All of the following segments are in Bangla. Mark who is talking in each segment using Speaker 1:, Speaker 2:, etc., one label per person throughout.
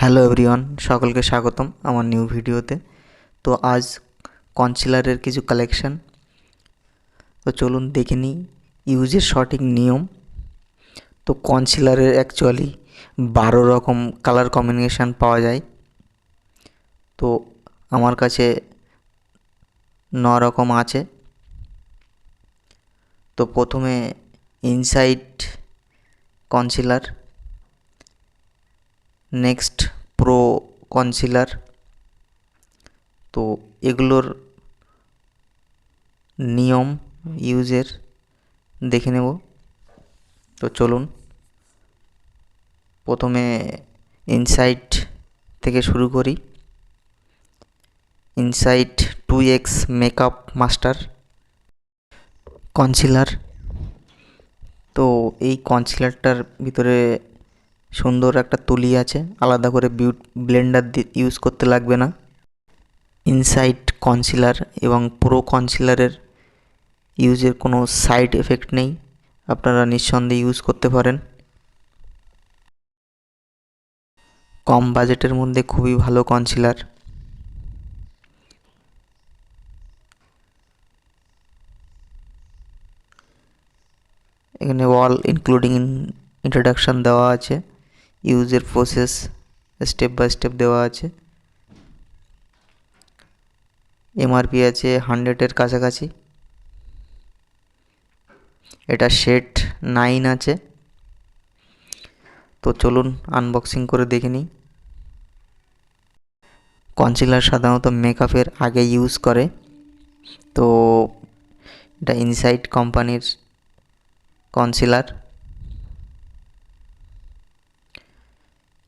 Speaker 1: হ্যালো এভরিওয়ান, সকলকে স্বাগতম আমার নিউ ভিডিওতে। তো আজ কনসিলারের কিছু কালেকশন। তো চলুন দেখে নিই ইউজের সঠিক নিয়ম। তো কনসিলারের অ্যাকচুয়ালি 12 রকম কালার কম্বিনেশান পাওয়া যায়। তো আমার কাছে 9 রকম আছে। তো প্রথমে inside concealer, next pro concealer. তো এগুলোর নিয়ম ইউজের দেখে নেব। তো চলুন প্রথমে ইনসাইড থেকে শুরু করি। Inside 2x makeup master concealer. তো এই কনসিলারটার ভিতরে সুন্দর একটা তুলি আছে, আলাদা করে ব্লেন্ডার ইউজ করতে লাগবে না। ইনসাইড কনসিলার এবং প্রো কনসিলারের ইউজের কোনো সাইড এফেক্ট নেই, আপনারা নিঃসন্দেহে ইউজ করতে পারেন। কম বাজেটের মধ্যে খুবই ভালো কনসিলার। এখানে অল ইনক্লুডিং ইন্ট্রোডাকশান দেওয়া আছে, ইউজের প্রসেস স্টেপ বাই স্টেপ দেওয়া আছে। এমআরপি আছে 100-এর কাছাকাছি। এটা শেড 9 আছে। তো চলুন আনবক্সিং করে দেখে নিই। কনসিলার সাধারণত মেকআপের আগে ইউজ করে। তো এটা ইনসাইড কোম্পানির কনসিলার,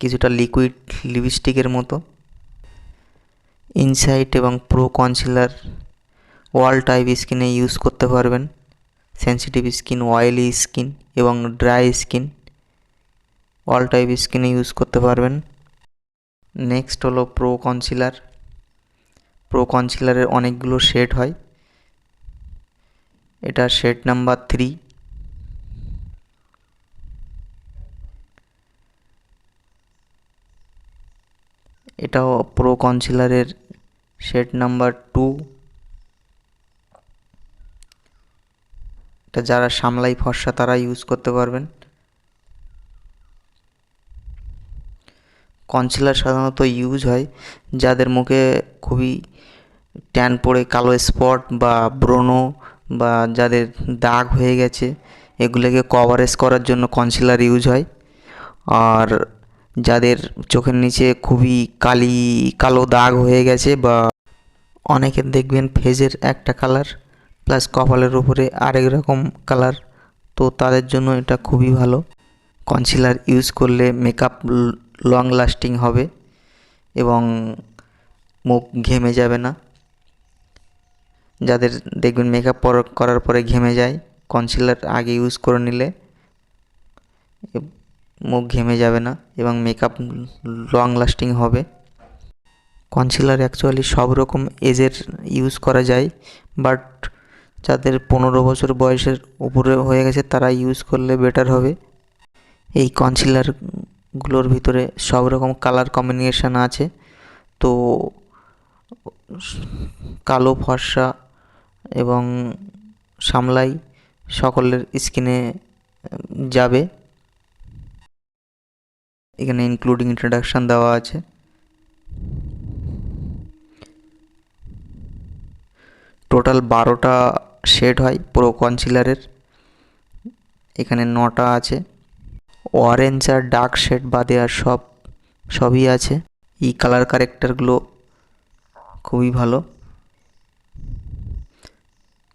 Speaker 1: কিছুটা লিকুইড লিপস্টিকের মতো। ইনসাইড এবং প্রো কনসিলার অল টাইপ স্কিনে ইউজ করতে পারবেন, সেন্সিটিভ স্কিন, অয়েলি স্কিন এবং ড্রাই স্কিন, অল টাইপ স্কিনে ইউজ করতে পারবেন। নেক্সট হলো প্রো কনসিলার। প্রো কনসিলারের অনেকগুলো শেড হয়, এটা শেড নাম্বার 3। এটাও প্রো কনসিলারের শেড নাম্বার 2। এটা যারা সামলাই ফর্সা তারা ইউজ করতে পারবেন। কনসিলার সাধারণত ইউজ হয় যাদের মুখে খুবই ট্যান পড়ে, কালো স্পট বা ব্রণ বা যাদের দাগ হয়ে গেছে, এগুলোকে কভারেজ করার জন্য কনসিলার ইউজ হয়। আর যাদের চোখের নিচে খুবই কালো দাগ হয়ে গেছে, বা অনেকের দেখবেন ফেজের একটা কালার প্লাস কপালের উপরে আরেক রকম কালার, তো তাদের জন্য এটা খুবই ভালো। কনসিলার ইউজ করলে মেকআপ লং লাস্টিং হবে এবং মুখ ঘেমে যাবে না। যাদের দেখবেন মেকআপ করার পরে ঘেমে যায়, কনসিলার আগে ইউজ করে নিলে মুখ ঘেমে যাবে না এবং মেকআপ লং লাস্টিং হবে। কনসিলার অ্যাকচুয়ালি সব রকম এজের ইউজ করা যায়, বাট যাদের 15 বছর বয়সের উপরে হয়ে গেছে তারা ইউজ করলে বেটার হবে। এই কনসিলারগুলোর ভিতরে সব রকম কালার কম্বিনেশান আছে। তো কালো, ফর্সা এবং সামলাই সকলের স্কিনে যাবে। এখানে ইনক্লুডিং ইন্ট্রোডাকশান দেওয়া আছে। টোটাল 12টা শেড হয় প্রো কনসিলারের, এখানে 9টা আছে। অরেঞ্জ আর ডার্ক শেড বাদে আর সবই আছে। এই কালার কারেক্টারগুলো খুবই ভালো।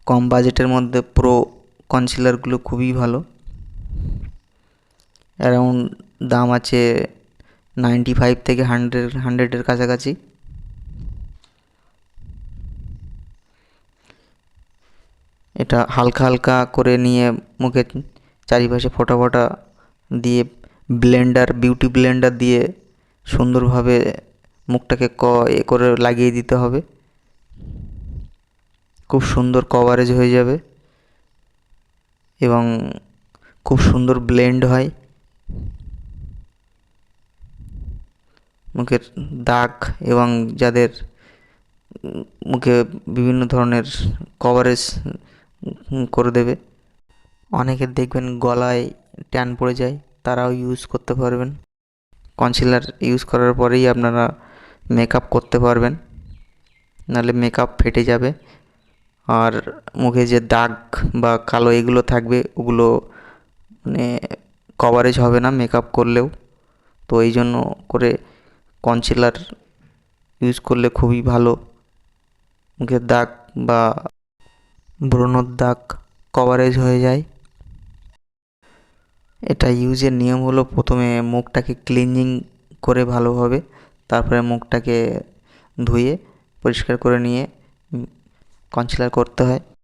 Speaker 1: কম বাজেটের মধ্যে প্রো কনসিলারগুলো খুবই ভালো। অ্যারাউন্ড দাম আছে 95 থেকে 100-এর কাছাকাছি। এটা হালকা হালকা করে নিয়ে মুখের চারিপাশে ফোঁটা ফোঁটা দিয়ে বিউটি ব্লেন্ডার দিয়ে সুন্দরভাবে মুখটাকে করে লাগিয়ে দিতে হবে। খুব সুন্দর কভারেজ হয়ে যাবে এবং খুব সুন্দর ব্লেন্ড হয়। মুখের দাগ এবং যাদের মুখে বিভিন্ন ধরনের কভারেজ করে দেবে। অনেকের দেখবেন গলায় ট্যান পড়ে যায়, তারাও ইউজ করতে পারবেন। কনসিলার ইউজ করার পরেই আপনারা মেকআপ করতে পারবেন, নাহলে মেকআপ ফেটে যাবে। আর মুখে যে দাগ বা কালো এগুলো থাকবে ওগুলো মানে কভারেজ হবে না মেকআপ করলেও। তো এই জন্য করে কনসিলার ইউজ করলে খুবই ভালো। মুখের দাগ বা ব্রণর দাগ কভারেজ হয়ে যায়। এটা ইউজের নিয়ম হলো প্রথমে মুখটাকে ক্লিনজিং করে ভালোভাবে, তারপরে মুখটাকে ধুয়ে পরিষ্কার করে নিয়ে কনসিলার করতে হয়।